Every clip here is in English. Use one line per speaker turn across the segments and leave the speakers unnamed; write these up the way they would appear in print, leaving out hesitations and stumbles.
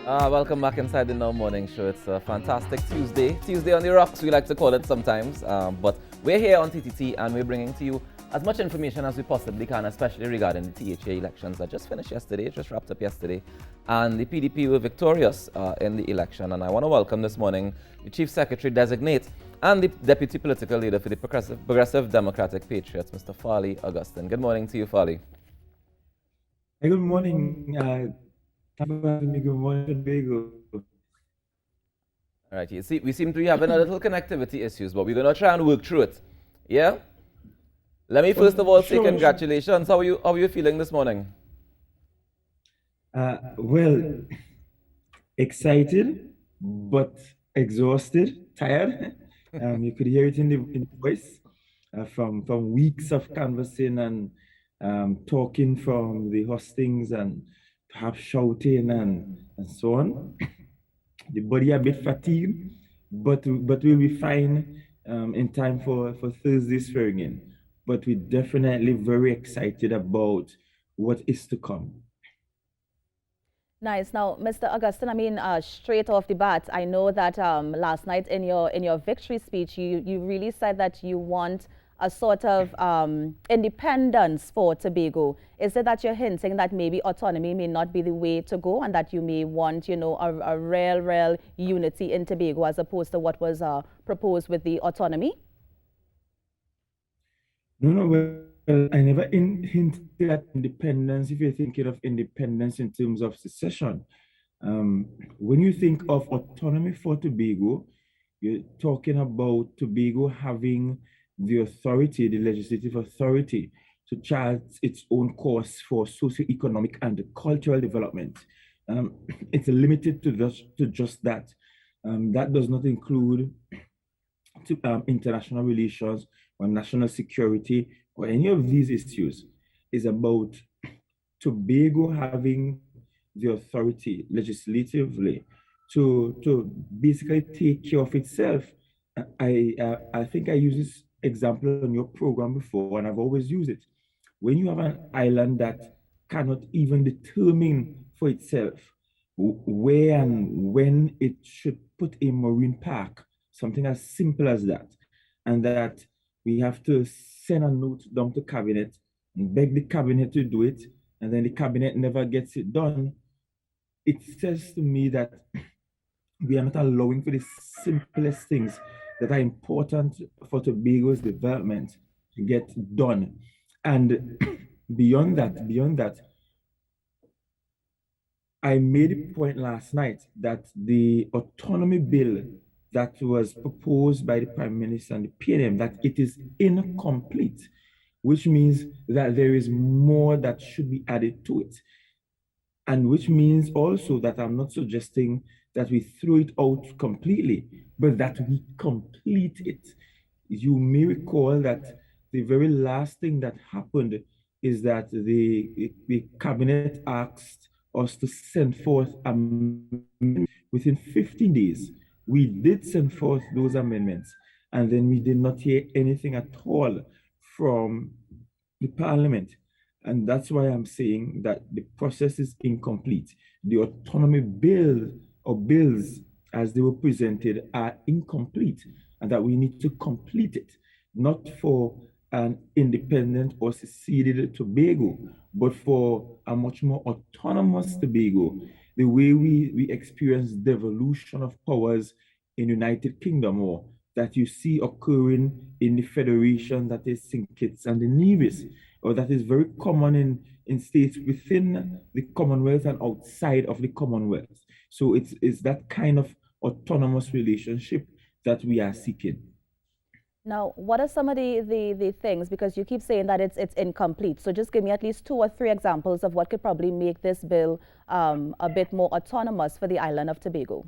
Welcome back inside the Now Morning Show. It's a fantastic Tuesday on the rocks, we like to call it sometimes. But we're here on TTT and we're bringing to you as much information as we possibly can, especially regarding the THA elections that just finished yesterday, just wrapped up yesterday. And the PDP were victorious in the election. And I want to welcome this morning the Chief Secretary Designate and the Deputy Political Leader for the Progressive Democratic Patriots, Mr. Farley Augustine. Good morning to you, Farley.
Hey, good morning. Thank you for having me. Good morning, Tobago.
All right, you see, we seem to be having a little connectivity issues, but we're going to try and work through it. Yeah? Let me first of all say congratulations. How are you feeling this morning?
Well, excited, but exhausted, tired. You could hear it in the voice from weeks of conversing and talking from the hustings and perhaps shouting and so on. The body a bit fatigued, but we'll be fine in time for Thursday's swearing. But we're definitely very excited about what is to come.
Nice. Now, Mr. Augustine, I mean, straight off the bat, I know that last night in your victory speech, you really said that you want a sort of independence for Tobago. Is it that you're hinting that maybe autonomy may not be the way to go and that you may want, you know, a real unity in Tobago as opposed to what was proposed with the autonomy?
No, well, I never hinted at independence. If you're thinking of independence in terms of secession, when you think of autonomy for Tobago, you're talking about Tobago having the authority, the legislative authority, to chart its own course for socio-economic and cultural development. It's limited to just that. That does not include international relations or national security or any of these issues. Is about Tobago having the authority legislatively to basically take care of itself. I think I used this example on your program before, and I've always used it. When you have an island that cannot even determine for itself where and when it should put a marine park, something as simple as that, and that we have to send a note down to cabinet and beg the cabinet to do it, and then the cabinet never gets it done, it says to me that we are not allowing for the simplest things that are important for Tobago's development to get done. And beyond that, I made a point last night that the autonomy bill that was proposed by the Prime Minister and the PNM, that it is incomplete, which means that there is more that should be added to it. And which means also that I'm not suggesting that we throw it out completely, but that we complete it. You may recall that the very last thing that happened is that the cabinet asked us to send forth amendments within 15 days. We did send forth those amendments, and then we did not hear anything at all from the parliament. And that's why I'm saying that the process is incomplete. The autonomy bill or bills as they were presented are incomplete, and that we need to complete it, not for an independent or seceded Tobago, but for a much more autonomous Tobago, the way we experience devolution of powers in United Kingdom, or that you see occurring in the federation, that is St. Kitts and the Nevis, or that is very common in states within the Commonwealth and outside of the Commonwealth. So it's that kind of autonomous relationship that we are seeking.
Now, what are some of the things, because you keep saying that it's incomplete, so just give me at least 2 or 3 examples of what could probably make this bill a bit more autonomous for the island of Tobago.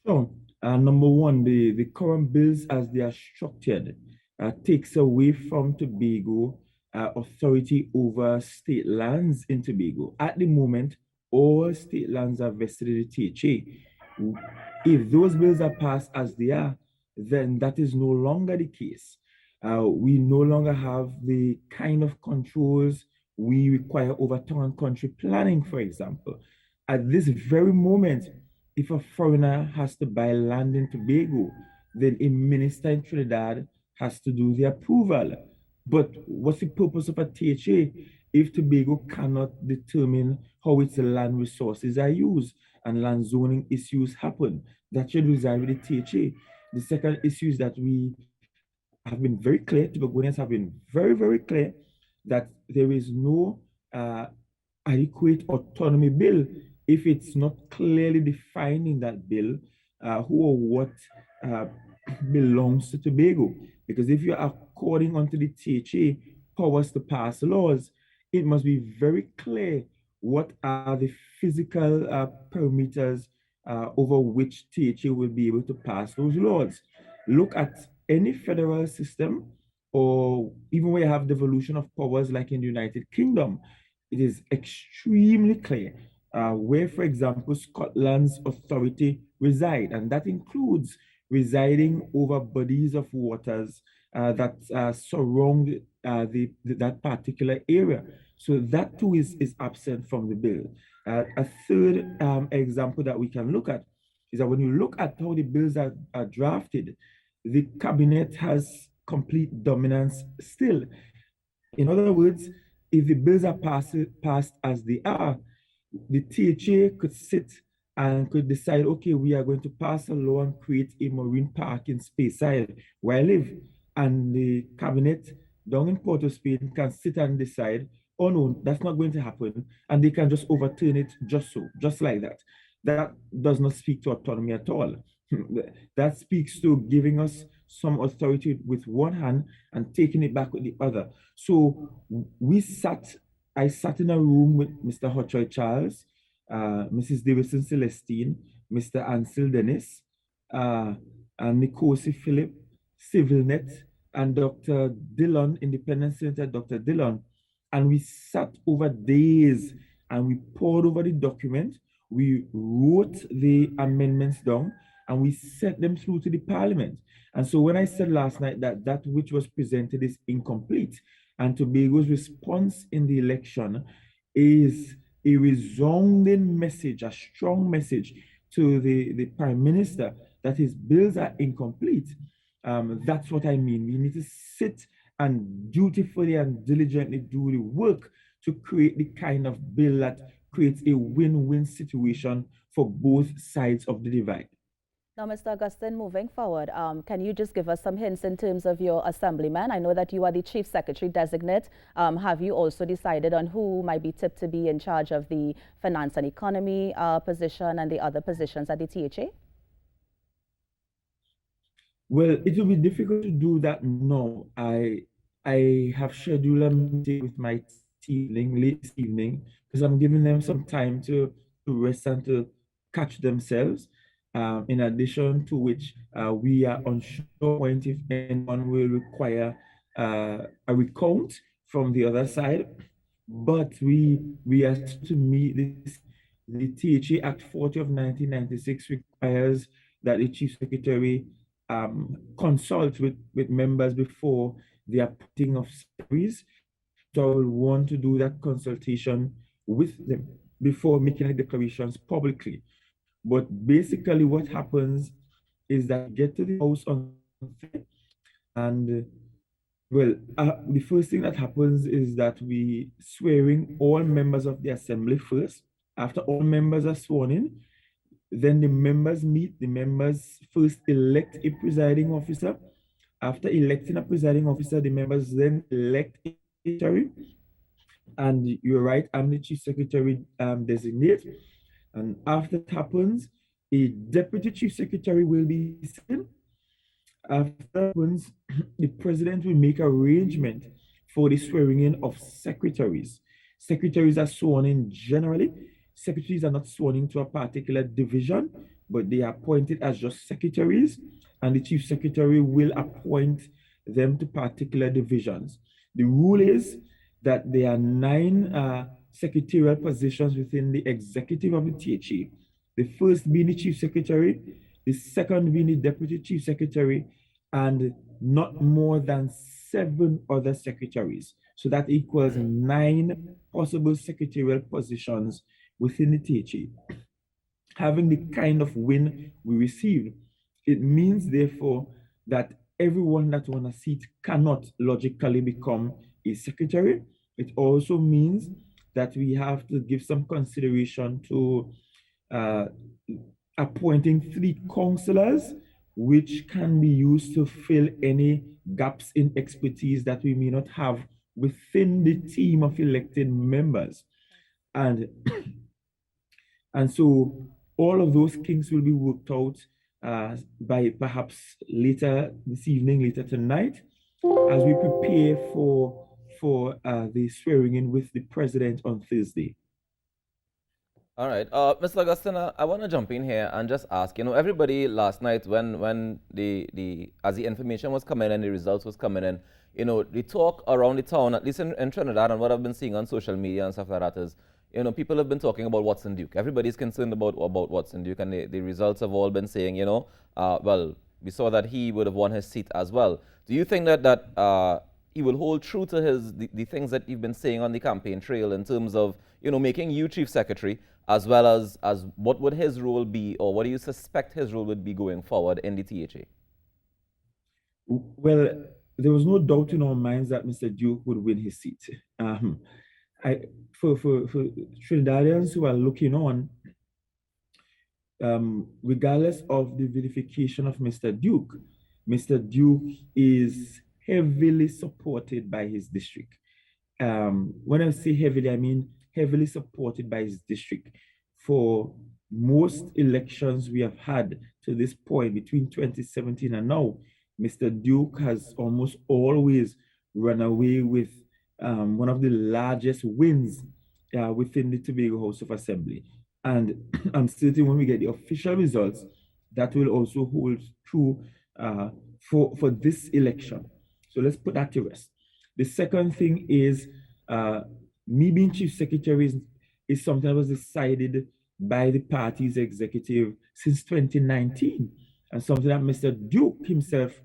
So, number one, the current bills as they are structured takes away from Tobago authority over state lands in Tobago. At the moment, all state lands are vested in the THA. If those bills are passed as they are, then that is no longer the case. We no longer have the kind of controls we require over town and country planning, for example. At this very moment, if a foreigner has to buy land in Tobago, then a minister in Trinidad has to do the approval. But what's the purpose of a THA if Tobago cannot determine how its land resources are used and land zoning issues happen? That should reside with the THA. The second issue is that we have been very clear, Tobagonians have been very, very clear that there is no adequate autonomy bill if it's not clearly defined in that bill who or what uh, belongs to Tobago. Because if you're according unto the THA powers to pass laws, it must be very clear what are the physical parameters over which THA will be able to pass those laws. Look at any federal system, or even where you have devolution of powers like in the United Kingdom, it is extremely clear where, for example, Scotland's authority reside, and that includes residing over bodies of waters that surround that particular area. So that too is absent from the bill. A third example that we can look at is that when you look at how the bills are drafted, the cabinet has complete dominance still. In other words, if the bills are passed as they are, the THA could sit and could decide, okay, we are going to pass a law and create a marine park in Speyside where I live. And the cabinet down in Port of Spain can sit and decide, oh no, that's not going to happen. And they can just overturn it just so, just like that. That does not speak to autonomy at all. That speaks to giving us some authority with one hand and taking it back with the other. So I sat in a room with Mr. Hochoy Charles, Mrs. Davidson Celestine, Mr. Ansel Dennis, and Nikosi Philip, CivilNet, and Dr. Dillon, Independent Senator Dr. Dillon. And we sat over days and we poured over the document. We wrote the amendments down and we sent them through to the parliament. And so when I said last night that that which was presented is incomplete, and Tobago's response in the election is a resounding message, a strong message to the Prime Minister that his bills are incomplete. That's what I mean. We need to sit and dutifully and diligently do the work to create the kind of bill that creates a win-win situation for both sides of the divide.
Now, Mr. Augustine, moving forward, can you just give us some hints in terms of your assemblyman? I know that you are the Chief Secretary Designate. Have you also decided on who might be tipped to be in charge of the finance and economy position and the other positions at the THA?
Well, it will be difficult to do that now. I have scheduled a meeting with my team late this evening because I'm giving them some time to rest and to catch themselves. In addition to which, we are unsure point if anyone will require a recount from the other side, but we are to meet this. The THA Act 40 of 1996 requires that the Chief Secretary consult with members before the appointing of secretaries. So I will want to do that consultation with them before making the declarations publicly. But basically what happens is that get to the house on Thursday, and well, the first thing that happens is that we swearing all members of the assembly first. After all members are sworn in, then the members meet, the members first elect a presiding officer. After electing a presiding officer, the members then elect a secretary. And you're right, I'm the Chief Secretary Designate. And after that happens, a deputy chief secretary will be sent. After that happens, the president will make arrangement for the swearing in of secretaries. Secretaries are sworn in generally. Secretaries are not sworn into a particular division, but they are appointed as just secretaries, and the chief secretary will appoint them to particular divisions. The rule is that there are 9 secretarial positions within the executive of the THA. The first being the chief secretary, the second being the deputy chief secretary, and not more than 7 other secretaries. So that equals 9 possible secretarial positions within the THA, having the kind of win we received, it means therefore that everyone that won a seat cannot logically become a secretary. It also means that we have to give some consideration to uh, appointing 3 councillors, which can be used to fill any gaps in expertise that we may not have within the team of elected members. And, and so all of those kinks will be worked out by perhaps later this evening, later tonight, as we prepare for the swearing in with the president on Thursday.
All right, Mr. Augustine, I want to jump in here and just ask. Everybody last night when as the information was coming and the results was coming in, the talk around the town, at least in Trinidad, and what I've been seeing on social media and stuff like that is, people have been talking about Watson Duke. Everybody's concerned about Watson Duke, and the results have all been saying, well, we saw that he would have won his seat as well. Do you think that he will hold true to the things that you've been saying on the campaign trail in terms of, making you chief secretary, as well as what would his role be, or what do you suspect his role would be going forward in the THA?
Well, there was no doubt in our minds that Mr. Duke would win his seat. For Trinidadians who are looking on, regardless of the vilification of Mr. Duke is heavily supported by his district. When I say heavily, I mean heavily supported by his district. For most elections we have had to this point between 2017 and now, Mr. Duke has almost always run away with one of the largest wins within the Tobago House of Assembly. And I'm certain when we get the official results, that will also hold true for this election. So let's put that to rest. The second thing is me being chief secretary is something that was decided by the party's executive since 2019, and something that Mr. Duke himself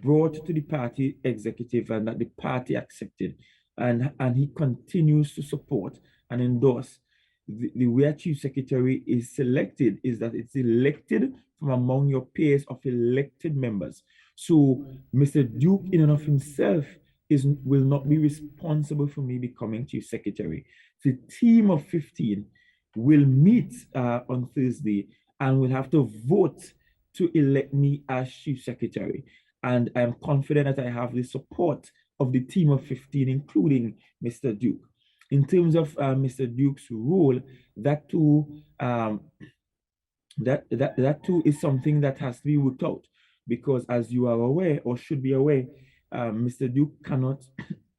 brought to the party executive and that the party accepted. And he continues to support and endorse. The way a chief secretary is selected is that it's elected from among your peers of elected members. So Mr. Duke in and of himself will not be responsible for me becoming chief secretary. The team of 15 will meet on Thursday and will have to vote to elect me as chief secretary. And I'm confident that I have the support of the team of 15, including Mr. Duke. In terms of Mr. Duke's role, that too is something that has to be worked out, because as you are aware, or should be aware, Mr. Duke cannot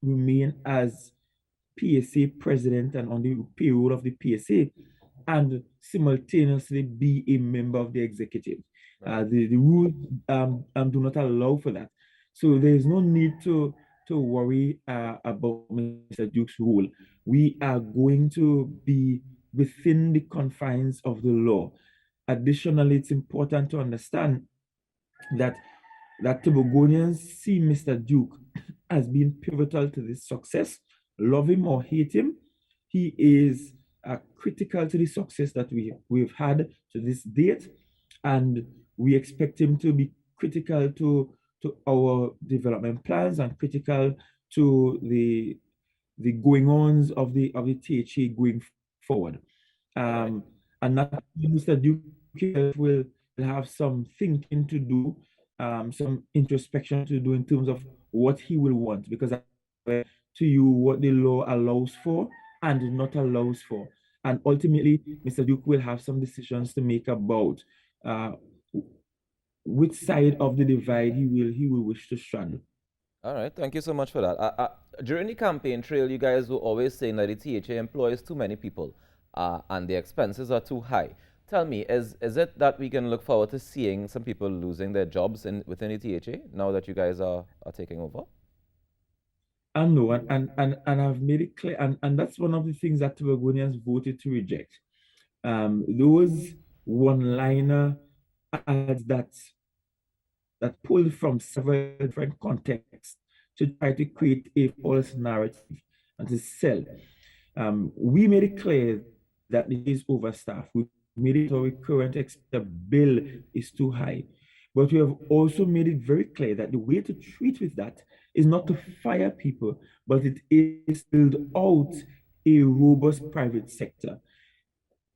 remain as PSA president and on the payroll of the PSA and simultaneously be a member of the executive. The rules do not allow for that. So there is no need to worry about Mr. Duke's role. We are going to be within the confines of the law. Additionally, it's important to understand that Tobagonians see Mr. Duke as being pivotal to this success. Love him or hate him, he is critical to the success that we've had to this date, and we expect him to be critical to our development plans and critical to the going-ons of the THA going forward. And that Mr. Duke will have some thinking to do, some introspection to do in terms of what he will want, because to you what the law allows for and not allows for. And ultimately, Mr. Duke will have some decisions to make about which side of the divide he will wish to straddle.
All right, thank you so much for that. During the campaign trail, you guys were always saying that the THA employs too many people and the expenses are too high. Tell me, is it that we can look forward to seeing some people losing their jobs within the THA now that you guys are taking over?
I know, and I've made it clear, and that's one of the things that Tobagonians voted to reject. Those one-liner ads that pulled from several different contexts to try to create a false narrative and to sell. We made it clear that it is overstaffed. We made it our current bill is too high. But we have also made it very clear that the way to treat with that is not to fire people, but it is to build out a robust private sector.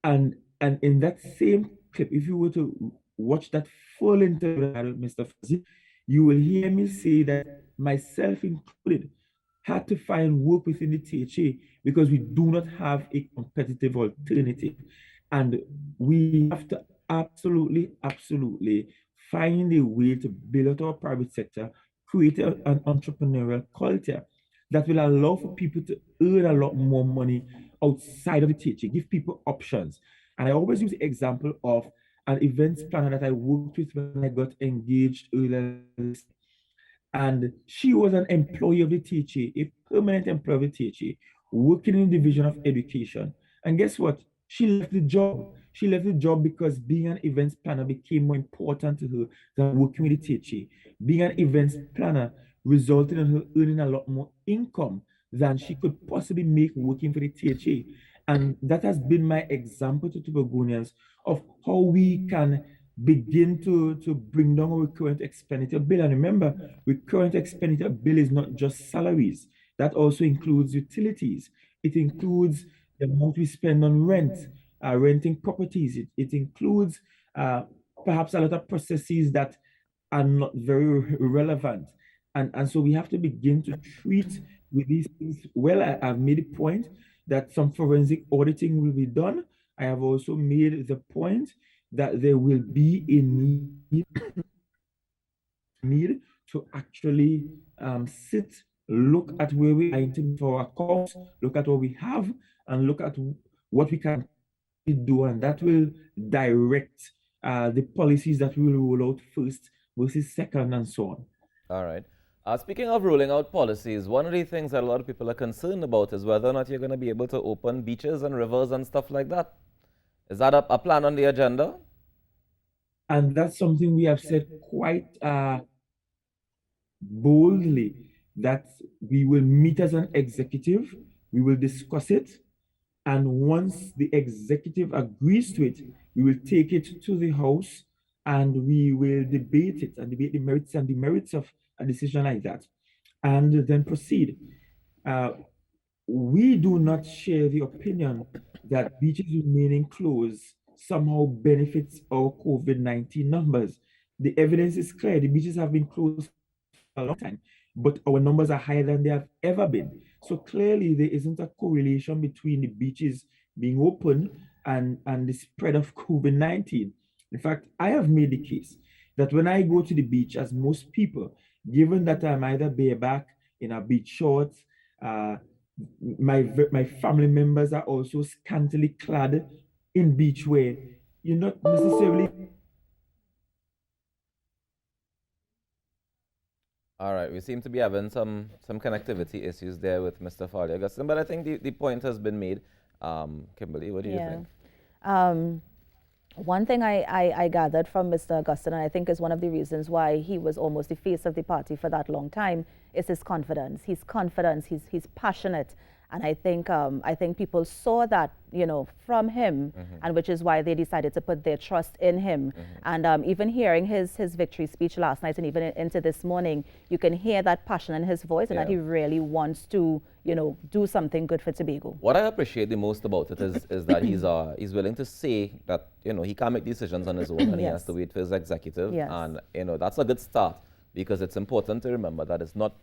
And in that same clip, if you were to watch that full interview with Mr. Fuzzy, you will hear me say that myself included had to find work within the THA because we do not have a competitive alternative. And we have to absolutely find a way to build out our private sector, create an entrepreneurial culture that will allow for people to earn a lot more money outside of the teaching, give people options. And I always use the example of an events planner that I worked with when I got engaged earlier. And she was an employee of the THA, a permanent employee of the THA, working in the division of education. And guess what? She left the job. She left the job because being an events planner became more important to her than working with the THA. Being an events planner resulted in her earning a lot more income than she could possibly make working for the THA. And that has been my example to Tobagonians of how we can begin to bring down our recurrent expenditure bill. And remember, recurrent expenditure bill is not just salaries. That also includes utilities. It includes the amount we spend on rent, renting properties. It includes perhaps a lot of processes that are not very relevant. And so we have to begin to treat with these things. Well, I've made a point that some forensic auditing will be done. I have also made the point that there will be a need to actually sit, look at where we are in terms of our accounts, look at what we have, and look at what we can do, and that will direct the policies that we will roll out first versus second, and so on.
All right. Speaking of rolling out policies, one of the things that a lot of people are concerned about is whether or not you're going to be able to open beaches and rivers and stuff like that. Is that a plan on the agenda?
And that's something we have said quite boldly, that we will meet as an executive, we will discuss it, and once the executive agrees to it, we will take it to the House and we will debate it and debate the merits and demerits of a decision like that, and then proceed. We do not share the opinion that beaches remaining closed somehow benefits our COVID-19 numbers. The evidence is clear. The beaches have been closed for a long time, but our numbers are higher than they have ever been. So clearly there isn't a correlation between the beaches being open and the spread of COVID-19. In fact, I have made the case that when I go to the beach, as most people, given that I'm either bareback in a beach shorts, my family members are also scantily clad in beach wear. You're not necessarily.
All right, we seem to be having some connectivity issues there with Mr. Farley Augustine, but I think the point has been made. Kimberly, what do you think?
One thing I gathered from Mr. Augustine, and I think is one of the reasons why he was almost the face of the party for that long time, is his confidence. He's confident, he's passionate. And I think people saw that, you know, from him, and which is why they decided to put their trust in him. And even hearing his victory speech last night and even into this morning, you can hear that passion in his voice and that he really wants to, you know, do something good for Tobago.
What I appreciate the most about it is that he's willing to say that, you know, he can't make decisions on his own and he has to wait for his executive. And, you know, that's a good start, because it's important to remember that it's not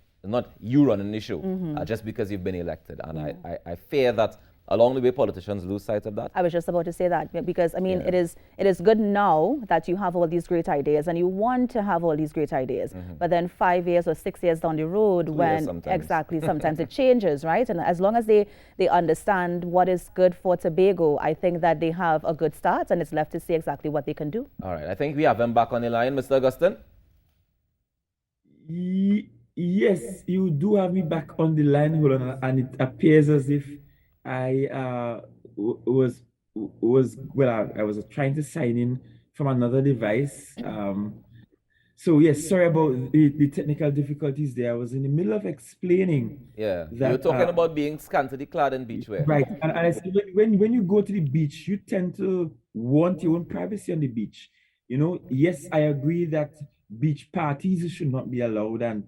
you running the show just because you've been elected. And I fear that along the way politicians lose sight of that.
I was just about to say that, because I mean it is good now that you have all these great ideas and you want to have all these great ideas, but then 5 years or 6 years down the road, when sometimes it changes, right? And as long as they understand what is good for Tobago, I think that they have a good start, and it's left to see exactly what they can do.
All right, I think we have him back on the line. Mr. Augustine?
Yes, you do have me back on the line, hold on, and it appears as if I was well, I was trying to sign in from another device. So yes, sorry about the technical difficulties there. I was in the middle of explaining
Yeah, you were
that
talking about being scantily clad in beachwear.
right, and I said when you go to the beach, you tend to want your own privacy on the beach. You know, yes, I agree that beach parties should not be allowed, and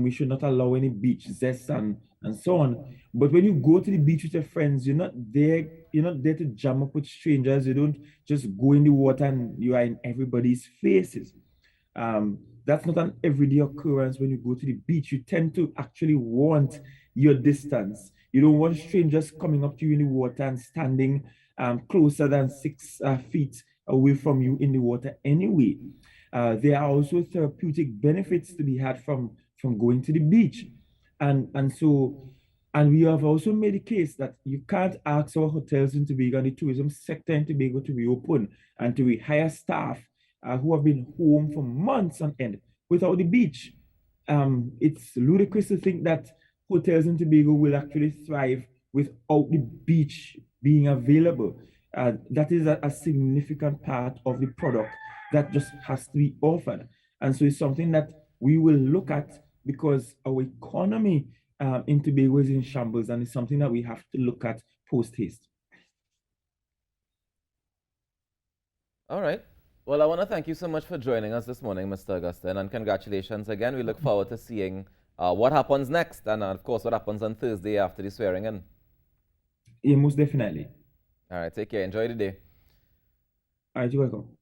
we should not allow any beach zest and so on. But when you go to the beach with your friends, you're not there to jam up with strangers. You don't just go in the water and you are in everybody's faces. That's not an everyday occurrence when you go to the beach. You tend to actually want your distance. You don't want strangers coming up to you in the water and standing closer than 6 feet away from you in the water anyway. There are also therapeutic benefits to be had from going to the beach. And we have also made a case that you can't ask our hotels in Tobago and the tourism sector in Tobago to reopen and to rehire staff who have been home for months on end without the beach. It's ludicrous to think that hotels in Tobago will actually thrive without the beach being available. That is a significant part of the product that just has to be offered. And so it's something that we will look at because our economy in Tobago is in shambles, and it's something that we have to look at post haste.
All right. Well, I want to thank you so much for joining us this morning, Mr. Augustine, and congratulations again. We look forward to seeing what happens next, and of course, what happens on Thursday after the swearing in.
Yeah, most definitely.
All right. Take care. Enjoy the day.
All right, you're welcome.